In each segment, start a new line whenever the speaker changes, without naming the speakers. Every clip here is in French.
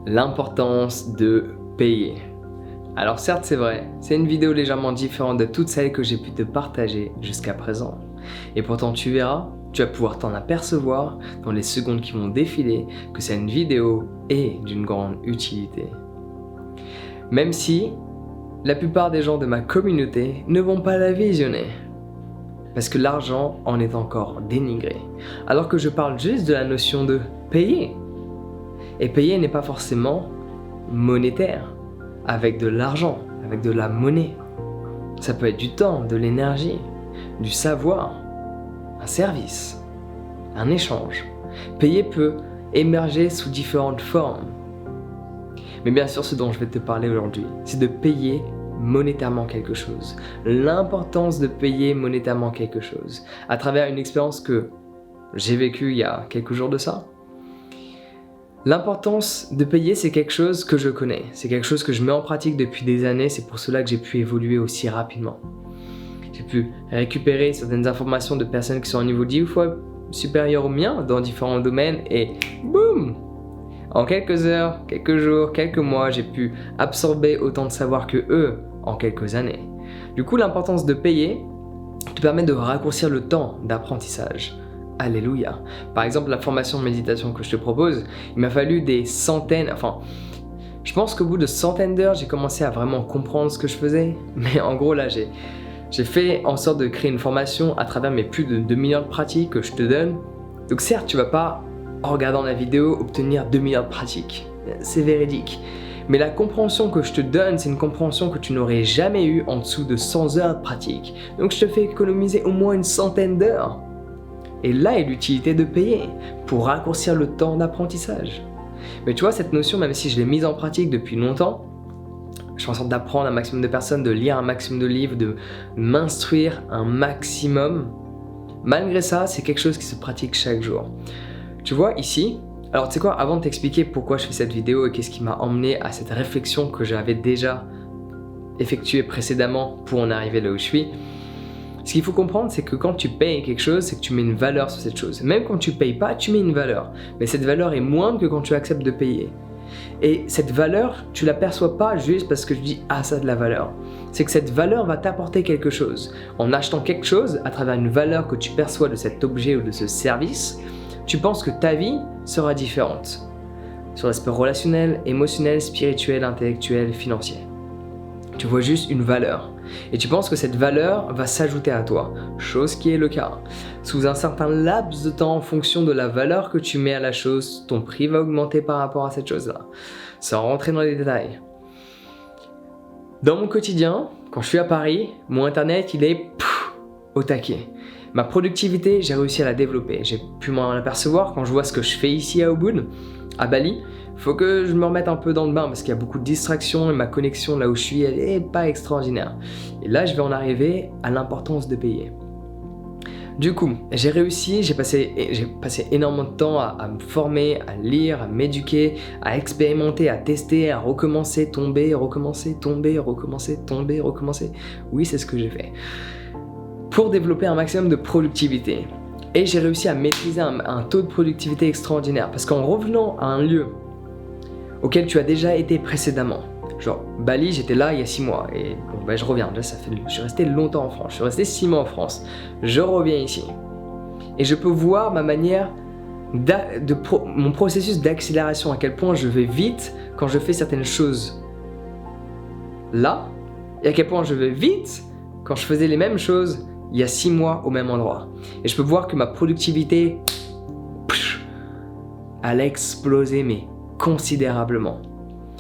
l'importance de payer. Alors certes c'est vrai, c'est une vidéo légèrement différente de toutes celles que j'ai pu te partager jusqu'à présent. Et pourtant tu verras, tu vas pouvoir t'en apercevoir dans les secondes qui vont défiler que cette vidéo est d'une grande utilité. Même si la plupart des gens de ma communauté ne vont pas la visionner. Parce que l'argent en est encore dénigré. Alors que je parle juste de la notion de payer. Et payer n'est pas forcément monétaire, avec de l'argent, avec de la monnaie. Ça peut être du temps, de l'énergie, du savoir, un service, un échange. Payer peut émerger sous différentes formes. Mais bien sûr, ce dont je vais te parler aujourd'hui, c'est de payer monétairement quelque chose. L'importance de payer monétairement quelque chose. À travers une expérience que j'ai vécue il y a quelques jours de ça. L'importance de payer, c'est quelque chose que je connais. C'est quelque chose que je mets en pratique depuis des années. C'est pour cela que j'ai pu évoluer aussi rapidement. J'ai pu récupérer certaines informations de personnes qui sont à un niveau 10 fois supérieur au mien dans différents domaines et boum! En quelques heures, quelques jours, quelques mois, j'ai pu absorber autant de savoir que eux en quelques années. Du coup, l'importance de payer te permet de raccourcir le temps d'apprentissage. Alléluia. Par exemple, la formation de méditation que je te propose, il m'a fallu des centaines, je pense qu'au bout de centaines d'heures, j'ai commencé à vraiment comprendre ce que je faisais. Mais en gros, là, j'ai fait en sorte de créer une formation à travers mes plus de 2 millions de pratiques que je te donne. Donc certes, tu vas pas, en regardant la vidéo, obtenir 2 millions de pratiques. C'est véridique. Mais la compréhension que je te donne, c'est une compréhension que tu n'aurais jamais eue en dessous de 100 heures de pratique. Donc je te fais économiser au moins une centaine d'heures. Et là est l'utilité de payer, pour raccourcir le temps d'apprentissage. Mais tu vois, cette notion, même si je l'ai mise en pratique depuis longtemps, je fais en sorte d'apprendre un maximum de personnes, de lire un maximum de livres, de m'instruire un maximum. Malgré ça, c'est quelque chose qui se pratique chaque jour. Tu vois, ici, alors tu sais quoi, avant de t'expliquer pourquoi je fais cette vidéo et qu'est-ce qui m'a emmené à cette réflexion que j'avais déjà effectuée précédemment pour en arriver là où je suis, ce qu'il faut comprendre, c'est que quand tu payes quelque chose, c'est que tu mets une valeur sur cette chose. Même quand tu payes pas, tu mets une valeur. Mais cette valeur est moindre que quand tu acceptes de payer. Et cette valeur, tu la perçois pas juste parce que je dis « Ah, ça a de la valeur ». C'est que cette valeur va t'apporter quelque chose. En achetant quelque chose, à travers une valeur que tu perçois de cet objet ou de ce service, tu penses que ta vie sera différente. Sur l'aspect relationnel, émotionnel, spirituel, intellectuel, financier. Tu vois juste une valeur. Et tu penses que cette valeur va s'ajouter à toi, chose qui est le cas. Sous un certain laps de temps, en fonction de la valeur que tu mets à la chose, ton prix va augmenter par rapport à cette chose-là. Sans rentrer dans les détails. Dans mon quotidien, quand je suis à Paris, mon internet il est au taquet. Ma productivité, j'ai réussi à la développer. J'ai pu m'en apercevoir quand je vois ce que je fais ici à Ubud, à Bali. Faut que je me remette un peu dans le bain parce qu'il y a beaucoup de distractions et ma connexion là où je suis, elle est pas extraordinaire. Et là, je vais en arriver à l'importance de payer. Du coup, j'ai réussi, j'ai passé énormément de temps à me former, à lire, à m'éduquer, à expérimenter, à tester, à recommencer, tomber, recommencer, tomber, recommencer, tomber, recommencer. Oui, c'est ce que j'ai fait. Pour développer un maximum de productivité. Et j'ai réussi à maîtriser un taux de productivité extraordinaire. Parce qu'en revenant à un lieu auquel tu as déjà été précédemment, genre Bali, j'étais là il y a 6 mois et bon, je reviens, déjà je suis resté longtemps en France, je suis resté 6 mois en France, je reviens ici et je peux voir ma manière mon processus d'accélération, à quel point je vais vite quand je fais certaines choses là et à quel point je vais vite quand je faisais les mêmes choses il y a 6 mois au même endroit. Et je peux voir que ma productivité elle a explosé mais considérablement.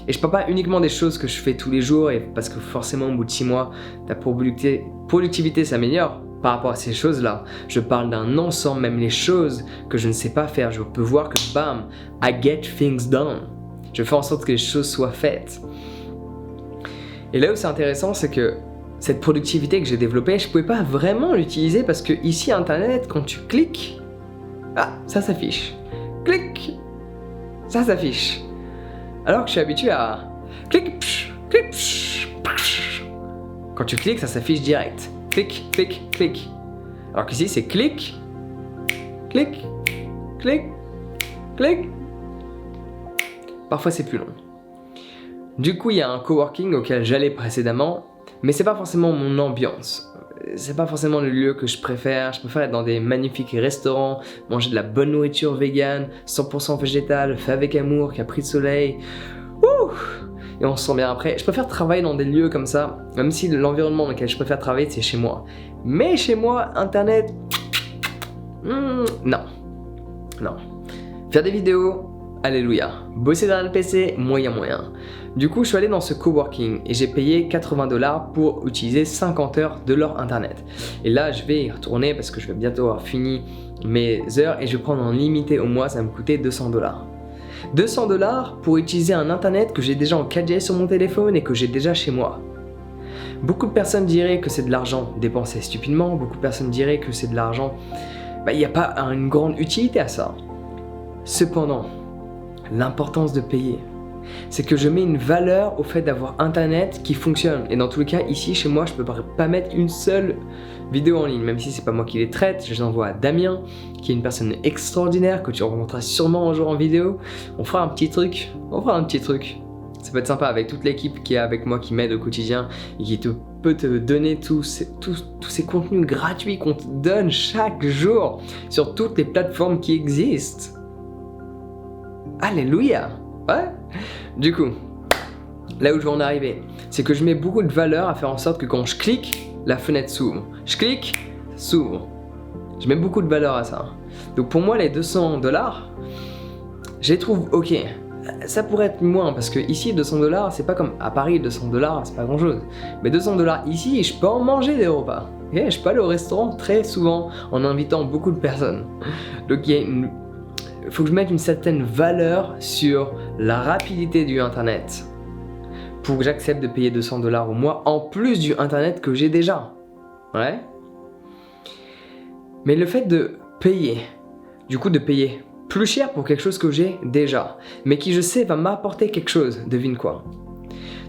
Et je parle pas uniquement des choses que je fais tous les jours et parce que forcément au bout de 6 mois ta productivité s'améliore par rapport à ces choses là. Je parle d'un ensemble, même les choses que je ne sais pas faire, je peux voir que bam, I get things done. Je fais en sorte que les choses soient faites. Et là où c'est intéressant, c'est que cette productivité que j'ai développée, je pouvais pas vraiment l'utiliser parce que ici internet, quand tu cliques, ça s'affiche. Clic, ça s'affiche. Alors que je suis habitué à clic, clic, quand tu cliques, ça s'affiche direct. Clic, clic, clic. Alors qu'ici, c'est clic, clic, clic, clic. parfois c'est plus long. Du coup, il y a un coworking auquel j'allais précédemment, mais c'est pas forcément mon ambiance. C'est pas forcément le lieu que je préfère être dans des magnifiques restaurants, manger de la bonne nourriture végane, 100% végétale, fait avec amour, qui a pris de soleil. Ouh, et on se sent bien après. Je préfère travailler dans des lieux comme ça, même si l'environnement dans lequel je préfère travailler, c'est chez moi. Mais chez moi, internet, non. Faire des vidéos, alléluia. Bosser dans le PC, moyen. Du coup, je suis allé dans ce coworking et j'ai payé 80 $ pour utiliser 50 heures de leur internet. Et là, je vais y retourner parce que je vais bientôt avoir fini mes heures et je vais prendre en limité au mois, ça va me coûter 200 $. 200 $ pour utiliser un internet que j'ai déjà en 4G sur mon téléphone et que j'ai déjà chez moi. Beaucoup de personnes diraient que c'est de l'argent dépensé stupidement, beaucoup de personnes diraient que c'est de l'argent... il n'y a pas une grande utilité à ça. Cependant, l'importance de payer, c'est que je mets une valeur au fait d'avoir internet qui fonctionne. Et dans tous les cas, ici chez moi, je peux pas mettre une seule vidéo en ligne, même si c'est pas moi qui les traite. Je les envoie à Damien, qui est une personne extraordinaire que tu rencontreras sûrement un jour en vidéo. On fera un petit truc. Ça peut être sympa avec toute l'équipe qui est avec moi, qui m'aide au quotidien et qui peut te donner tous ces contenus gratuits qu'on te donne chaque jour sur toutes les plateformes qui existent. Alléluia. Ouais. Du coup, là où je veux en arriver, c'est que je mets beaucoup de valeur à faire en sorte que quand je clique, la fenêtre s'ouvre. Je clique, ça s'ouvre. Je mets beaucoup de valeur à ça. Donc pour moi, les 200 $, je les trouve ok. Ça pourrait être moins parce que ici 200 $, c'est pas comme à Paris, 200 $, c'est pas grand chose. Mais 200 $ ici, je peux en manger des repas. Okay, je peux aller au restaurant très souvent en invitant beaucoup de personnes. Donc il faut que je mette une certaine valeur sur la rapidité du internet pour que j'accepte de payer 200 $ au mois en plus du internet que j'ai déjà. Ouais. Mais le fait de payer, du coup de payer plus cher pour quelque chose que j'ai déjà, mais qui je sais va m'apporter quelque chose, devine quoi.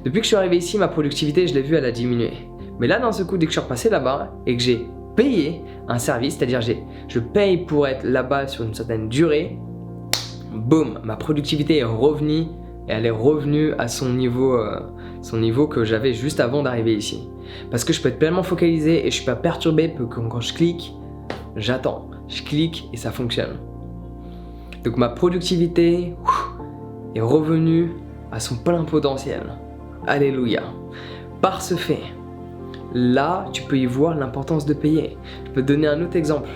Depuis que je suis arrivé ici, ma productivité, je l'ai vue, elle a diminué. Mais là, dans ce coup, dès que je suis repassé là-bas et que j'ai payé un service, c'est-à-dire je paye pour être là-bas sur une certaine durée, boum, ma productivité est revenue et elle est revenue à son niveau que j'avais juste avant d'arriver ici. Parce que je peux être pleinement focalisé et je suis pas perturbé quand je clique, j'attends, je clique et ça fonctionne. Donc ma productivité est revenue à son plein potentiel. Alléluia. Par ce fait, là, tu peux y voir l'importance de payer. Je peux te donner un autre exemple.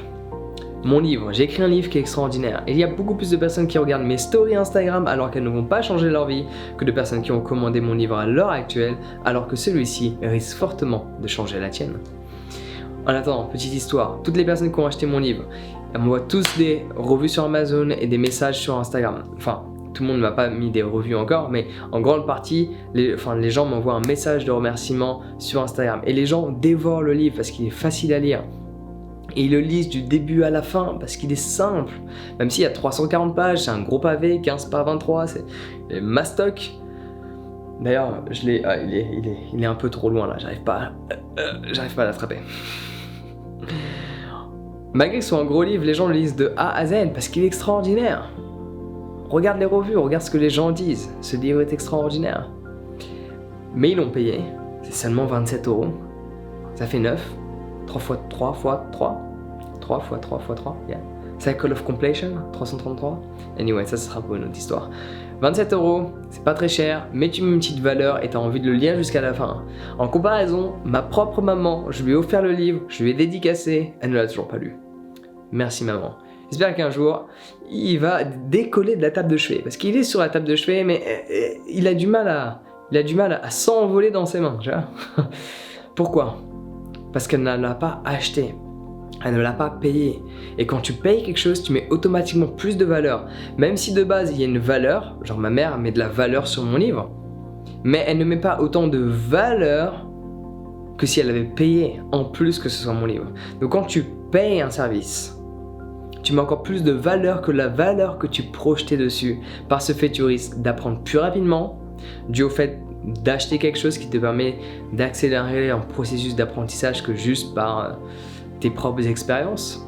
Mon livre, j'ai écrit un livre qui est extraordinaire. Et il y a beaucoup plus de personnes qui regardent mes stories Instagram alors qu'elles ne vont pas changer leur vie que de personnes qui ont commandé mon livre à l'heure actuelle alors que celui-ci risque fortement de changer la tienne. En attendant, petite histoire, toutes les personnes qui ont acheté mon livre, elles m'envoient tous des revues sur Amazon et des messages sur Instagram. Enfin, tout le monde ne m'a pas mis des revues encore, mais en grande partie, les gens m'envoient un message de remerciement sur Instagram. Et les gens dévorent le livre parce qu'il est facile à lire. Et ils le lisent du début à la fin parce qu'il est simple. Même s'il y a 340 pages, c'est un gros pavé, 15 par 23, c'est mastoc. D'ailleurs, il est un peu trop loin là, j'arrive pas à l'attraper. Malgré que ce soit un gros livre, les gens le lisent de A à Z parce qu'il est extraordinaire. Regarde les revues, regarde ce que les gens disent. Ce livre est extraordinaire. Mais ils l'ont payé, c'est seulement 27 €. Ça fait 9. 3 fois 3 fois 3. 3 fois 3 fois 3, yeah. Cycle of Completion, 333. Anyway, ça sera pour une autre histoire. 27 €, c'est pas très cher, mais tu mets une petite valeur et tu as envie de le lire jusqu'à la fin. En comparaison, ma propre maman, je lui ai offert le livre, je lui ai dédicacé, elle ne l'a toujours pas lu. Merci maman. J'espère qu'un jour, il va décoller de la table de chevet. Parce qu'il est sur la table de chevet, mais il a du mal à s'envoler dans ses mains. Tu vois. Pourquoi ? Parce qu'elle ne l'a pas acheté. Elle ne l'a pas payé. Et quand tu payes quelque chose, tu mets automatiquement plus de valeur. Même si de base, il y a une valeur, genre ma mère met de la valeur sur mon livre, mais elle ne met pas autant de valeur que si elle avait payé en plus que ce soit mon livre. Donc quand tu payes un service, tu mets encore plus de valeur que la valeur que tu projetais dessus. Par ce fait, tu risques d'apprendre plus rapidement, dû au fait d'acheter quelque chose qui te permet d'accélérer un processus d'apprentissage que juste par tes propres expériences.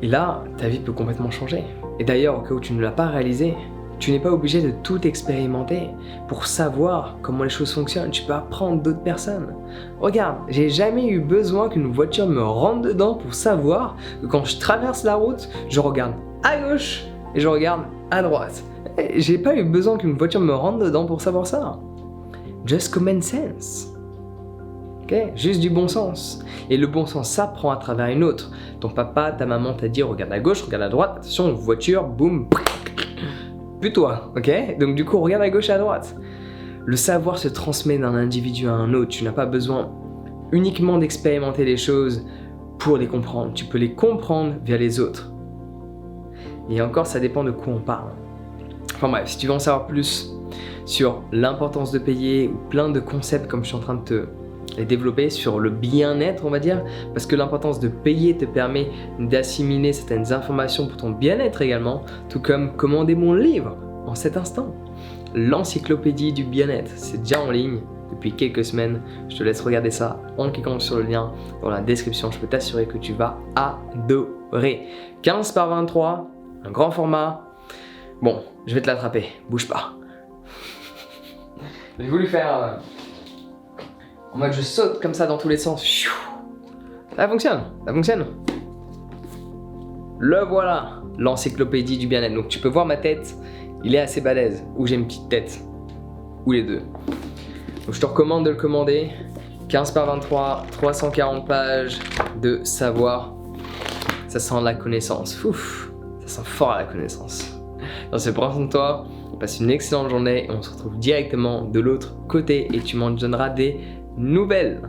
Et là, ta vie peut complètement changer. Et d'ailleurs, au cas où tu ne l'as pas réalisé, Tu n'es pas obligé de tout expérimenter pour savoir comment les choses fonctionnent. Tu peux apprendre d'autres personnes. Regarde, j'ai jamais eu besoin qu'une voiture me rentre dedans pour savoir que quand je traverse la route, je regarde à gauche et je regarde à droite. J'ai pas eu besoin qu'une voiture me rentre dedans pour savoir ça. Just common sense. Ok, juste du bon sens. Et le bon sens s'apprend à travers une autre. Ton papa, ta maman t'a dit regarde à gauche, regarde à droite, attention, voiture, boum, plus toi, ok? Donc du coup, regarde à gauche et à droite. Le savoir se transmet d'un individu à un autre. Tu n'as pas besoin uniquement d'expérimenter les choses pour les comprendre. Tu peux les comprendre via les autres. Et encore, ça dépend de quoi on parle. Enfin bref, si tu veux en savoir plus sur l'importance de payer ou plein de concepts comme je suis en train de te les développer sur le bien-être, on va dire, parce que l'importance de payer te permet d'assimiler certaines informations pour ton bien-être également, tout comme commander mon livre en cet instant. L'encyclopédie du bien-être, c'est déjà en ligne depuis quelques semaines. Je te laisse regarder ça en cliquant sur le lien dans la description. Je peux t'assurer que tu vas adorer. 15 par 23, un grand format. Bon, je vais te l'attraper, bouge pas. J'ai voulu faire en mode je saute comme ça dans tous les sens. Ça fonctionne, ça fonctionne. Le voilà, l'encyclopédie du bien-être. Donc tu peux voir ma tête, il est assez balèze. Ou j'ai une petite tête, ou les deux. Donc je te recommande de le commander. 15 par 23, 340 pages de savoir. Ça sent la connaissance. Ouf, ça sent fort à la connaissance. Donc c'est prends soin de toi, passe une excellente journée et on se retrouve directement de l'autre côté et tu m'en donneras des nouvelles.